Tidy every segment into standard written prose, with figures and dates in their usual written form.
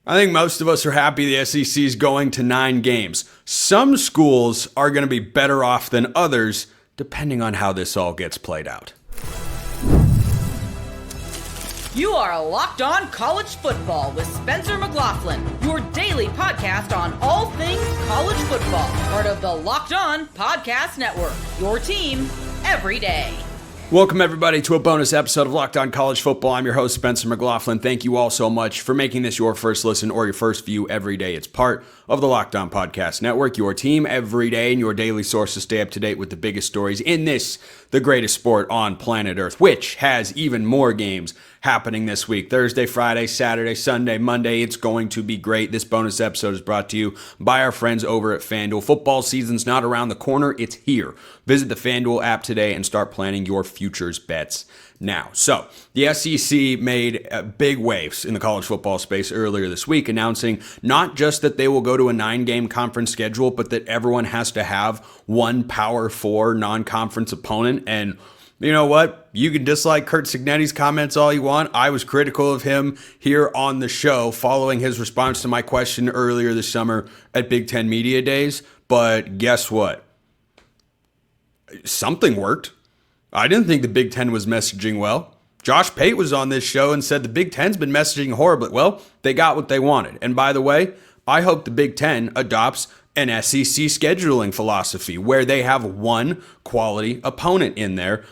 I think most of us are happy the SEC is going to 9 games. Some schools are going to be better off than others, depending on how this all gets played out. You are Locked On College Football with Spencer McLaughlin, your daily podcast on all things college football. Part of the Locked On Podcast Network, your team every day. Welcome, everybody, to a bonus episode of Locked On College Football. I'm your host, Spencer McLaughlin. Thank you all so much for making this your first listen or your first view every day. It's part of the Locked On Podcast Network, your team every day, and your daily source to stay up to date with the biggest stories in this, the greatest sport on planet Earth, which has even more games happening this week. Thursday, Friday, Saturday, Sunday, Monday. It's going to be great. This bonus episode is brought to you by our friends over at FanDuel. Football season's not around the corner. It's here. Visit the FanDuel app today and start planning your futures bets now. So the SEC made big waves in the college football space earlier this week, announcing not just that they will go to a 9-game conference schedule, but that everyone has to have one Power 4 non-conference opponent. And you know what? You can dislike Curt Cignetti's comments all you want. I was critical of him here on the show following his response to my question earlier this summer at Big Ten Media Days. But guess what? Something worked. I didn't think the Big Ten was messaging well. Josh Pate was on this show and said the Big Ten's been messaging horribly. Well, they got what they wanted. And by the way, I hope the Big Ten adopts an SEC scheduling philosophy where they have one quality opponent in there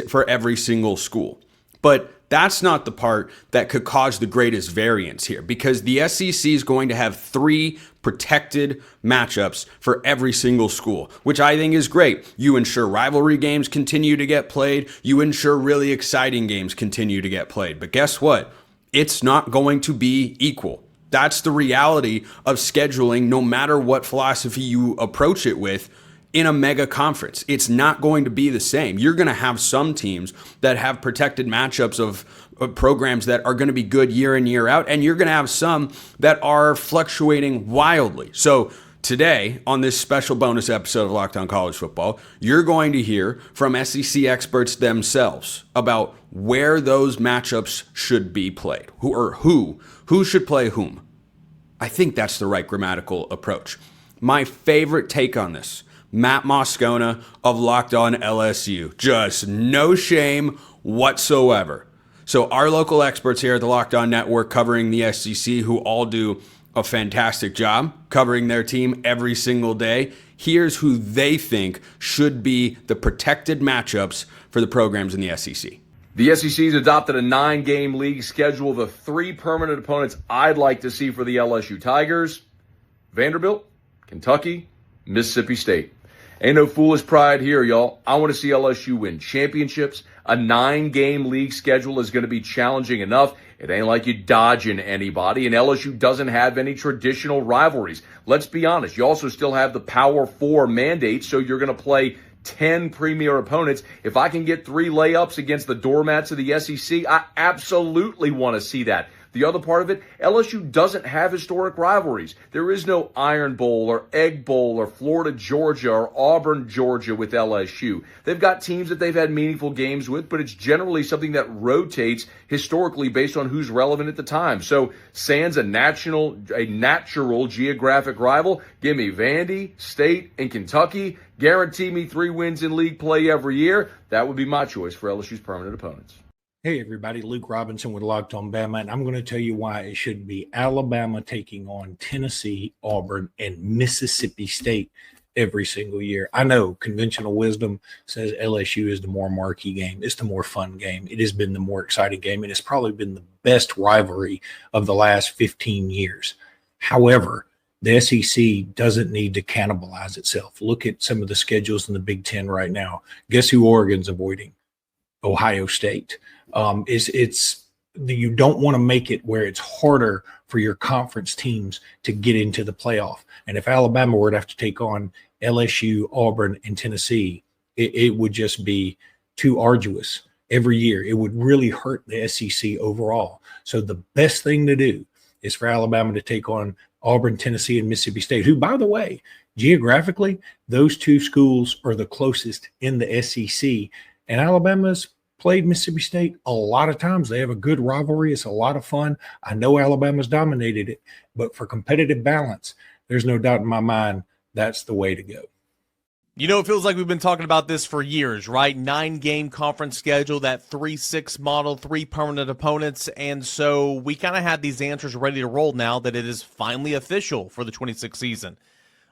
for every single school. But that's not the part that could cause the greatest variance here, because the SEC is going to have 3 protected matchups for every single school, which I think is great. You ensure rivalry games continue to get played. You ensure really exciting games continue to get played. But guess what? It's not going to be equal. That's the reality of scheduling, no matter what philosophy you approach it with. In a mega conference, it's not going to be the same. You're going to have some teams that have protected matchups of programs that are going to be good year in, year out, and you're going to have some that are fluctuating wildly. So today, on this special bonus episode of Locked On College Football, you're going to hear from SEC experts themselves about where those matchups should be played, who should play whom. I think that's the right grammatical approach. My favorite take on this, Matt Moscona of Locked On LSU. Just no shame whatsoever. So our local experts here at the Locked On Network covering the SEC, who all do a fantastic job covering their team every single day, here's who they think should be the protected matchups for the programs in the SEC. The SEC has adopted a 9-game league schedule. The 3 permanent opponents I'd like to see for the LSU Tigers: Vanderbilt, Kentucky, Mississippi State. Ain't no foolish pride here, y'all. I want to see LSU win championships. A 9-game league schedule is going to be challenging enough. It ain't like you dodging anybody, and LSU doesn't have any traditional rivalries. Let's be honest. You also still have the Power 4 mandate, so you're going to play 10 premier opponents. If I can get 3 layups against the doormats of the SEC, I absolutely want to see that. The other part of it, LSU doesn't have historic rivalries. There is no Iron Bowl or Egg Bowl or Florida, Georgia or Auburn, Georgia with LSU. They've got teams that they've had meaningful games with, but it's generally something that rotates historically based on who's relevant at the time. So, sans a natural geographic rival, give me Vandy, State, and Kentucky. Guarantee me 3 wins in league play every year. That would be my choice for LSU's permanent opponents. Hey, everybody, Luke Robinson with Locked On Bama, and I'm going to tell you why it should be Alabama taking on Tennessee, Auburn, and Mississippi State every single year. I know conventional wisdom says LSU is the more marquee game. It's the more fun game. It has been the more exciting game, and it's probably been the best rivalry of the last 15 years. However, the SEC doesn't need to cannibalize itself. Look at some of the schedules in the Big Ten right now. Guess who Oregon's avoiding? Ohio State. You don't want to make it where it's harder for your conference teams to get into the playoff. And if Alabama were to have to take on LSU, Auburn, and Tennessee, it would just be too arduous every year. It would really hurt the SEC overall. So the best thing to do is for Alabama to take on Auburn, Tennessee, and Mississippi State, who, by the way, geographically, those 2 schools are the closest in the SEC. And Alabama's played Mississippi State a lot of times. They have a good rivalry. It's a lot of fun. I know Alabama's dominated it, but for competitive balance, there's no doubt in my mind that's the way to go. You know, it feels like we've been talking about this for years, right? 9-game conference schedule, that 3-6 model, 3 permanent opponents. And so we kind of had these answers ready to roll now that it is finally official for the 26th season.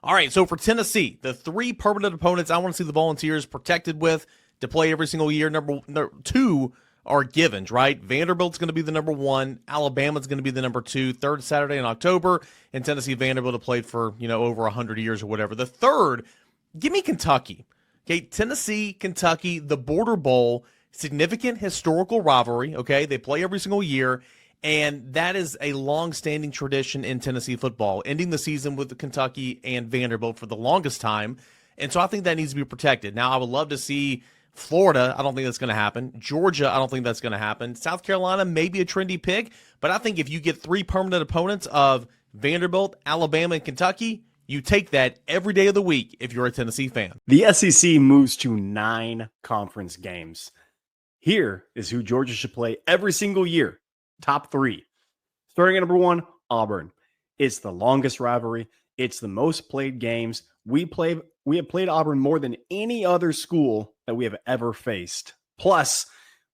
All right, so for Tennessee, the 3 permanent opponents I want to see the Volunteers protected with to play every single year. Number 2 are givens, right? Vanderbilt's going to be the number 1. Alabama's going to be the number 2. Third Saturday in October. And Tennessee Vanderbilt have played for, over 100 years or whatever. The third, give me Kentucky. Okay, Tennessee, Kentucky, the Border Bowl, significant historical rivalry, okay? They play every single year, and that is a long-standing tradition in Tennessee football, ending the season with the Kentucky and Vanderbilt for the longest time. And so I think that needs to be protected. Now, I would love to see Florida. I don't think that's going to happen. Georgia, I don't think that's going to happen. South Carolina may be a trendy pick, but I think if you get 3 permanent opponents of Vanderbilt, Alabama, and Kentucky, you take that every day of the week if you're a Tennessee fan. The SEC moves to 9 conference games. Here is who Georgia should play every single year. Top 3. Starting at number 1, Auburn. It's the longest rivalry. It's the most played games. We have played Auburn more than any other school that we have ever faced. Plus,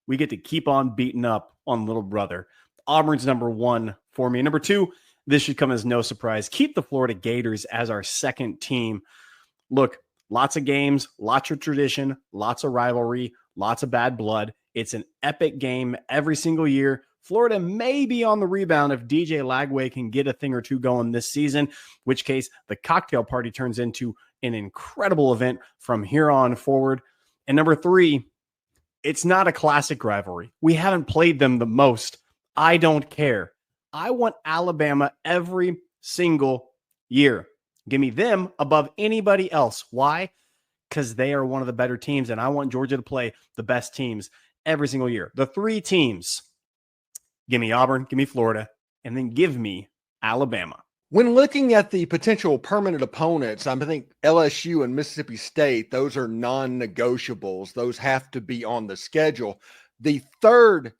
we get to keep on beating up on little brother. Auburn's number 1 for me. Number 2, this should come as no surprise. Keep the Florida Gators as our second team. Look, lots of games, lots of tradition, lots of rivalry, lots of bad blood. It's an epic game every single year. Florida may be on the rebound if DJ Lagway can get a thing or two going this season, which case the cocktail party turns into an incredible event from here on forward. And number 3, it's not a classic rivalry. We haven't played them the most. I don't care. I want Alabama every single year. Give me them above anybody else. Why? Because they are one of the better teams, and I want Georgia to play the best teams every single year. The 3 teams, give me Auburn, give me Florida, and then give me Alabama. When looking at the potential permanent opponents, I think LSU and Mississippi State, those are non-negotiables. Those have to be on the schedule. The third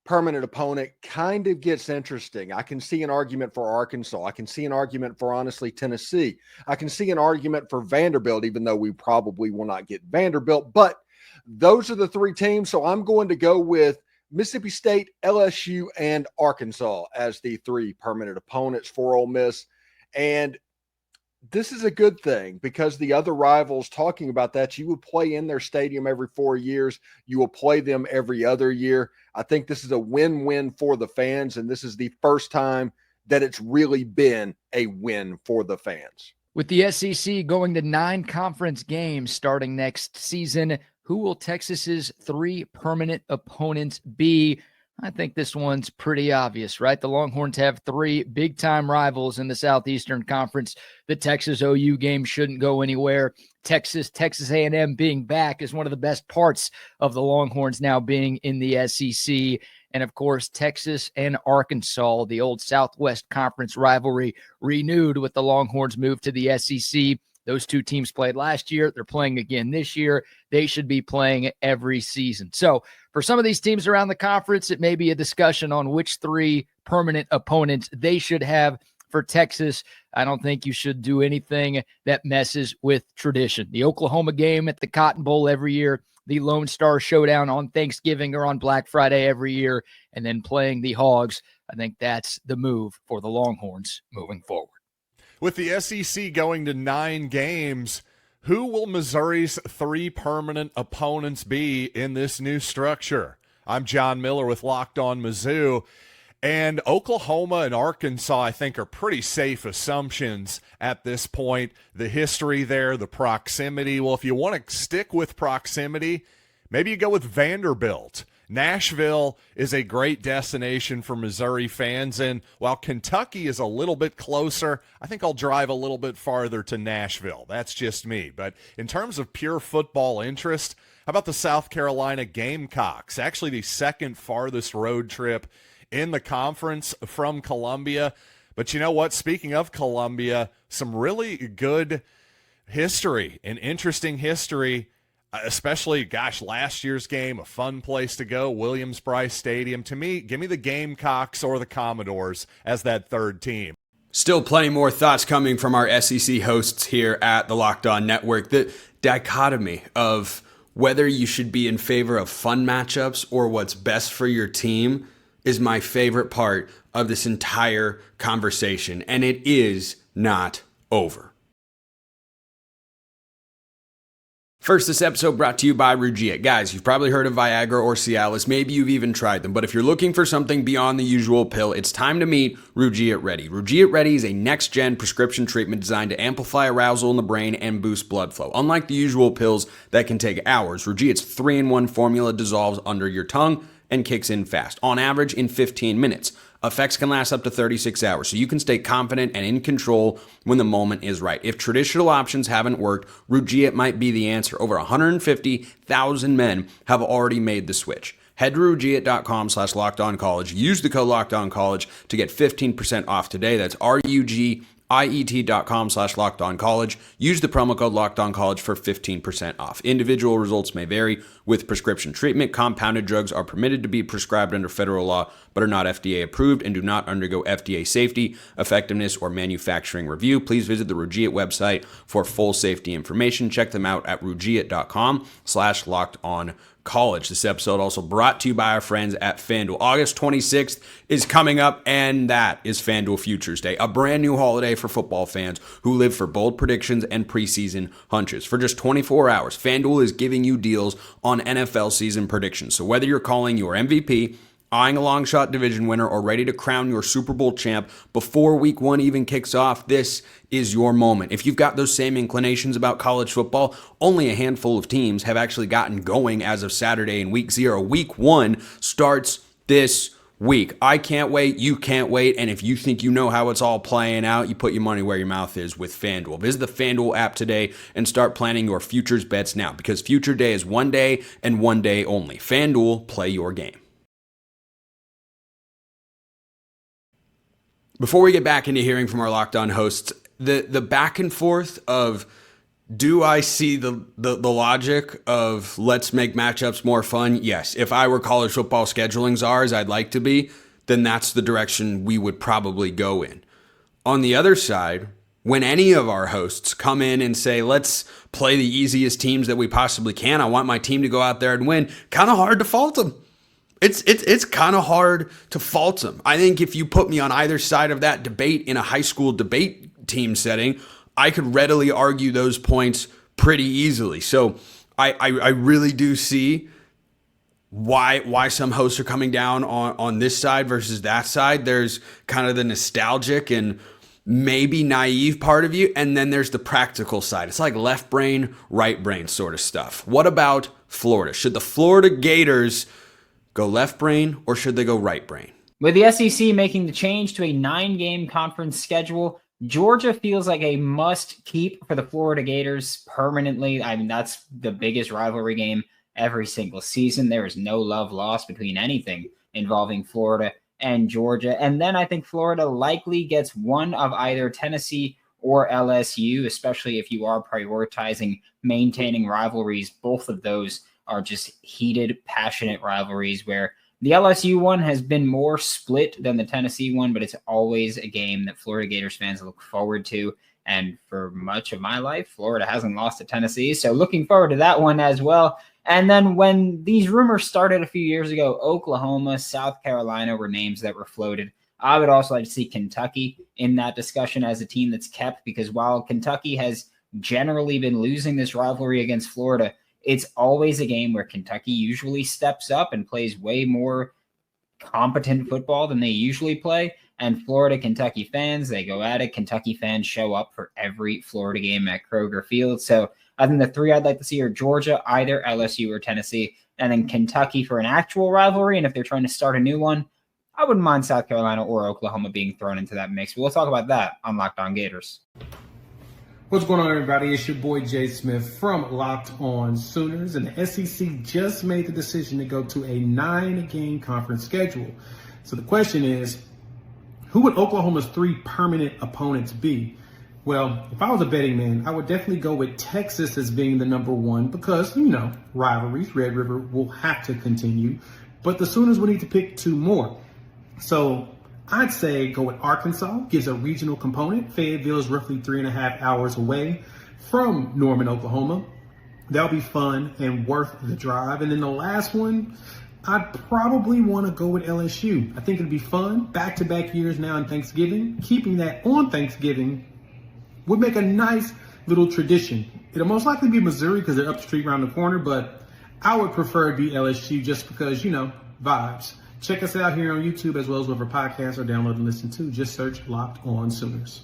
permanent opponent kind of gets interesting. I can see an argument for Arkansas. I can see an argument for, honestly, Tennessee. I can see an argument for Vanderbilt, even though we probably will not get Vanderbilt. But those are the 3 teams, so I'm going to go with Mississippi State, LSU, and Arkansas as the 3 permanent opponents for Ole Miss. And this is a good thing because the other rivals, talking about that, you would play in their stadium every 4 years. You will play them every other year. I think this is a win-win for the fans, and this is the first time that it's really been a win for the fans. With the SEC going to 9 conference games starting next season, who will Texas's 3 permanent opponents be? I think this one's pretty obvious, right? The Longhorns have 3 big-time rivals in the Southeastern Conference. The Texas-OU game shouldn't go anywhere. Texas A&M being back is one of the best parts of the Longhorns now being in the SEC. And, of course, Texas and Arkansas, the old Southwest Conference rivalry, renewed with the Longhorns move to the SEC. Those 2 teams played last year. They're playing again this year. They should be playing every season. So for some of these teams around the conference, it may be a discussion on which 3 permanent opponents they should have. For Texas, I don't think you should do anything that messes with tradition. The Oklahoma game at the Cotton Bowl every year, the Lone Star Showdown on Thanksgiving or on Black Friday every year, and then playing the Hogs. I think that's the move for the Longhorns moving forward. With the SEC going to 9 games, who will Missouri's 3 permanent opponents be in this new structure? I'm John Miller with Locked On Mizzou, and Oklahoma and Arkansas, I think, are pretty safe assumptions at this point. The history there, the proximity. Well, if you want to stick with proximity, maybe you go with Vanderbilt. Nashville is a great destination for Missouri fans, and while Kentucky is a little bit closer, I think I'll drive a little bit farther to Nashville. That's just me. But in terms of pure football interest, how about the South Carolina Gamecocks? Actually, the second farthest road trip in the conference from Columbia. But you know what? Speaking of Columbia, some really good history and interesting history. Especially, gosh, last year's game, a fun place to go, Williams-Brice Stadium. To me, give me the Gamecocks or the Commodores as that third team. Still plenty more thoughts coming from our SEC hosts here at the Locked On Network. The dichotomy of whether you should be in favor of fun matchups or what's best for your team is my favorite part of this entire conversation, and it is not over. First, this episode brought to you by Rugia. Guys, you've probably heard of Viagra or Cialis. Maybe you've even tried them. But if you're looking for something beyond the usual pill, it's time to meet Rugia Ready. Rugia Ready is a next-gen prescription treatment designed to amplify arousal in the brain and boost blood flow. Unlike the usual pills that can take hours, Rugia's 3-in-1 formula dissolves under your tongue and kicks in fast, on average in 15 minutes. Effects can last up to 36 hours, so you can stay confident and in control when the moment is right. If traditional options haven't worked, Rugia might be the answer. Over 150,000 men have already made the switch. Head to Rugia.com/LockedOnCollege. Use the code LockedOnCollege to get 15% off today. That's RUGIET.com/LockedOnCollege. Use the promo code LockedOnCollege for 15% off. Individual results may vary with prescription treatment. Compounded drugs are permitted to be prescribed under federal law, but are not FDA approved and do not undergo FDA safety, effectiveness, or manufacturing review. Please visit the Rugia website for full safety information. Check them out at Rugia.com/LockedOnCollege. This episode also brought to you by our friends at FanDuel. August 26th is coming up, and that is FanDuel Futures Day, a brand new holiday for football fans who live for bold predictions and preseason hunches. For just 24 hours, FanDuel is giving you deals on NFL season predictions. So whether you're calling your MVP, eyeing a long shot division winner, or ready to crown your Super Bowl champ before week one even kicks off, this is your moment. If you've got those same inclinations about college football, only a handful of teams have actually gotten going as of Saturday in week 0. Week 1 starts this week. I can't wait. You can't wait. And if you think you know how it's all playing out, you put your money where your mouth is with FanDuel. Visit the FanDuel app today and start planning your futures bets now, because Future Day is one day and one day only. FanDuel, play your game. Before we get back into hearing from our Locked On hosts, the back and forth of, do I see the logic of let's make matchups more fun? Yes. If I were college football scheduling czars, I'd like to be, then that's the direction we would probably go in. On the other side, when any of our hosts come in and say, let's play the easiest teams that we possibly can, I want my team to go out there and win, kind of hard to fault them. It's kind of hard to fault them. I think if you put me on either side of that debate in a high school debate team setting, I could readily argue those points pretty easily. So I really do see why some hosts are coming down on this side versus that side. There's kind of the nostalgic and maybe naive part of you, and then there's the practical side. It's like left brain, right brain sort of stuff. What about Florida? Should the Florida Gators go left brain or should they go right brain? With the SEC making the change to a 9-game conference schedule, Georgia feels like a must keep for the Florida Gators permanently. I mean, that's the biggest rivalry game every single season. There is no love lost between anything involving Florida and Georgia. And then I think Florida likely gets one of either Tennessee or LSU, especially if you are prioritizing maintaining rivalries. Both of those are just heated, passionate rivalries where the LSU one has been more split than the Tennessee one, but it's always a game that Florida Gators fans look forward to. And for much of my life, Florida hasn't lost to Tennessee, so looking forward to that one as well. And then when these rumors started a few years ago, Oklahoma, South Carolina were names that were floated. I would also like to see Kentucky in that discussion as a team that's kept, because while Kentucky has generally been losing this rivalry against Florida, it's always a game where Kentucky usually steps up and plays way more competent football than they usually play. And Florida Kentucky fans, they go at it. Kentucky fans show up for every Florida game at Kroger Field. So I think the three I'd like to see are Georgia, either LSU or Tennessee, and then Kentucky for an actual rivalry. And if they're trying to start a new one, I wouldn't mind South Carolina or Oklahoma being thrown into that mix. But we'll talk about that on Locked On Gators. What's going on, everybody? It's your boy Jay Smith from Locked On Sooners, and the SEC just made the decision to go to a 9-game conference schedule. So the question is, who would Oklahoma's 3 permanent opponents be? Well, if I was a betting man, I would definitely go with Texas as being the number one because, rivalries, Red River will have to continue. But the Sooners will need to pick two more. So I'd say go with Arkansas, gives a regional component. Fayetteville is roughly 3.5 hours away from Norman, Oklahoma. That'll be fun and worth the drive. And then the last one, I'd probably want to go with LSU. I think it'd be fun. Back-to-back years now in Thanksgiving. Keeping that on Thanksgiving would make a nice little tradition. It'll most likely be Missouri because they're up the street around the corner, but I would prefer it be LSU just because, vibes. Check us out here on YouTube as well as whatever podcasts are download and listen to. Just search Locked On Sooners.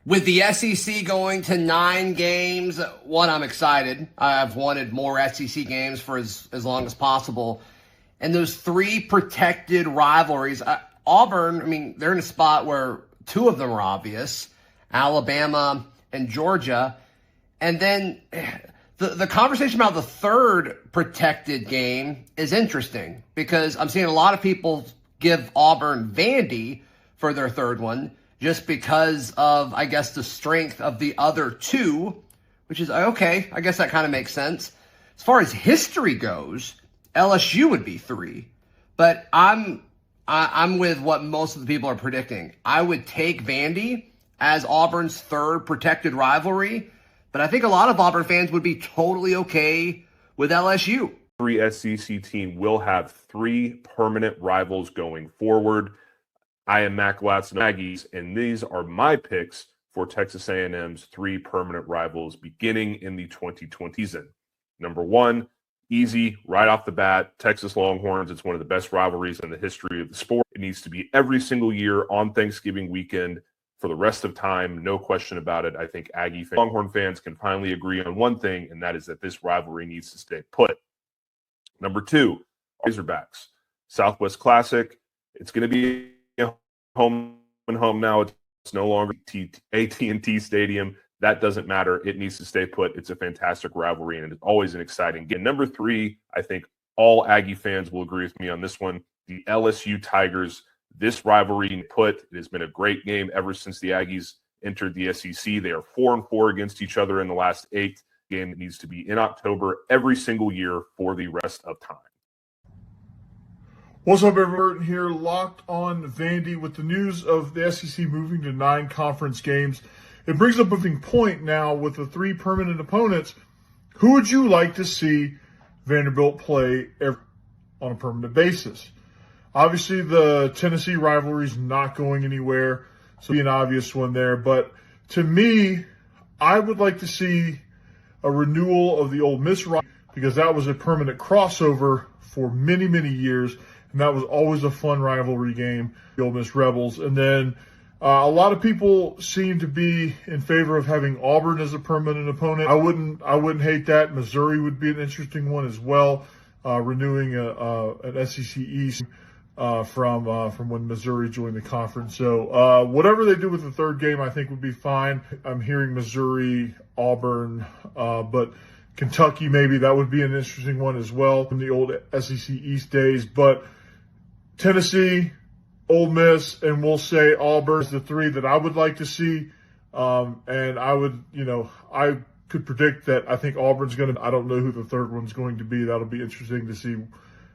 With the SEC going to 9 games, I'm excited. I've wanted more SEC games for as long as possible. And those 3 protected rivalries, Auburn, they're in a spot where 2 of them are obvious, Alabama and Georgia. And then the conversation about the third protected game is interesting because I'm seeing a lot of people give Auburn Vandy for their third one just because of, I guess, the strength of the other 2, which is okay. I guess that kind of makes sense. As far as history goes, LSU would be 3, but I'm with what most of the people are predicting. I would take Vandy as Auburn's third protected rivalry, but I think a lot of Auburn fans would be totally okay with LSU. Every SEC team will have 3 permanent rivals going forward. I am Matt Gladson Aggies, and these are my picks for Texas A&M's 3 permanent rivals beginning in the 2020 season. Number 1, easy, right off the bat, Texas Longhorns. It's one of the best rivalries in the history of the sport. It needs to be every single year on Thanksgiving weekend for the rest of time, no question about it. I think Longhorn fans can finally agree on one thing, and that is that this rivalry needs to stay put. Number 2, Razorbacks. Southwest Classic. It's going to be home and home now. It's no longer AT&T Stadium. That doesn't matter. It needs to stay put. It's a fantastic rivalry, and it's always an exciting game. Number 3, I think all Aggie fans will agree with me on this one. The LSU Tigers. This rivalry put, it has been a great game ever since the Aggies entered the SEC. They are 4-4 against each other in the last 8. Game that needs to be in October every single year for the rest of time. What's up, everyone? Here, Locked On Vandy with the news of the SEC moving to 9 conference games. It brings up a big point now with the 3 permanent opponents. Who would you like to see Vanderbilt play on a permanent basis? Obviously, the Tennessee rivalry is not going anywhere, so be an obvious one there. But to me, I would like to see a renewal of the Ole Miss rivalry because that was a permanent crossover for many, many years, and that was always a fun rivalry game, the Ole Miss Rebels. And then a lot of people seem to be in favor of having Auburn as a permanent opponent. I wouldn't hate that. Missouri would be an interesting one as well, renewing an SEC East. From when Missouri joined the conference. So whatever they do with the third game, I think would be fine. I'm hearing Missouri, Auburn, but Kentucky maybe that would be an interesting one as well from the old SEC East days. But Tennessee, Ole Miss, and we'll say Auburn is the 3 that I would like to see. And I would, I could predict that I think Auburn's I don't know who the third one's going to be. That'll be interesting to see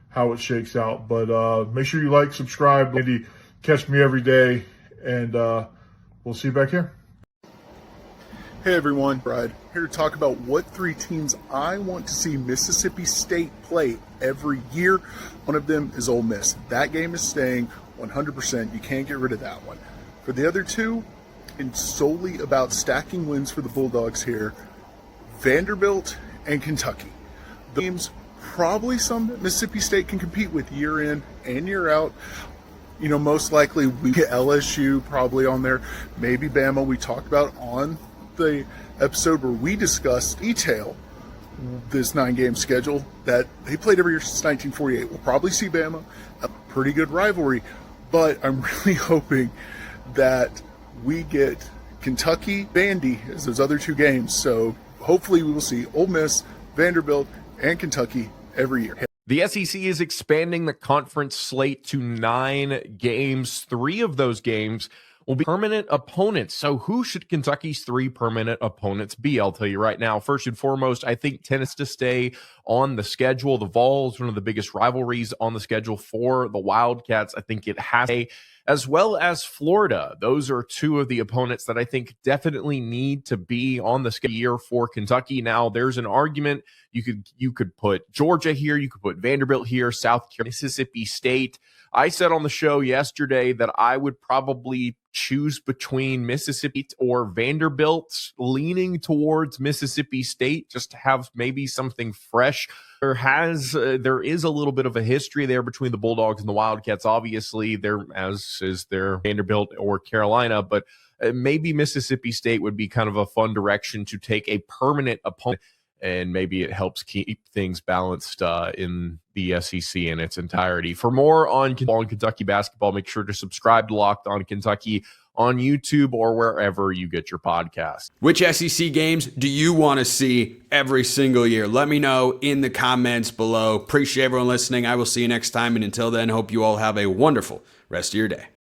how it shakes out. But make sure you like, subscribe, Andy, catch me every day, and we'll see you back here. Hey everyone, Brad here to talk about what 3 teams I want to see Mississippi State play every year. One of them is Ole Miss. That game is staying 100%. You can't get rid of that one. For the other 2, it's solely about stacking wins for the Bulldogs here. Vanderbilt and Kentucky. The games probably some that Mississippi State can compete with year in and year out. Most likely we get LSU probably on there. Maybe Bama. We talked about on the episode where we discussed detail this 9-game schedule that they played every year since 1948. We'll probably see Bama, a pretty good rivalry, but I'm really hoping that we get Kentucky, Vandy as those other 2 games. So hopefully we will see Ole Miss, Vanderbilt, and Kentucky every year. The SEC is expanding the conference slate to 9 games. 3 of those games will be permanent opponents. So who should Kentucky's 3 permanent opponents be? I'll tell you right now. First and foremost, I think Tennessee to stay on the schedule. The Vols, one of the biggest rivalries on the schedule for the Wildcats. I think it has to, as well as Florida. Those are 2 of the opponents that I think definitely need to be on the schedule for Kentucky. Now, there's an argument. You could put Georgia here. You could put Vanderbilt here, South Carolina, Mississippi State. I said on the show yesterday that I would probably choose between Mississippi or Vanderbilt, leaning towards Mississippi State just to have maybe something fresh. There is a little bit of a history there between the Bulldogs and the Wildcats. Obviously, as is their Vanderbilt or Carolina, but maybe Mississippi State would be kind of a fun direction to take a permanent opponent, and maybe it helps keep things balanced in the SEC in its entirety. For more on Kentucky basketball, make sure to subscribe to Locked On Kentucky on YouTube or wherever you get your podcast. Which SEC games do you want to see every single year? Let me know in the comments below. Appreciate everyone listening. I will see you next time. And until then, hope you all have a wonderful rest of your day.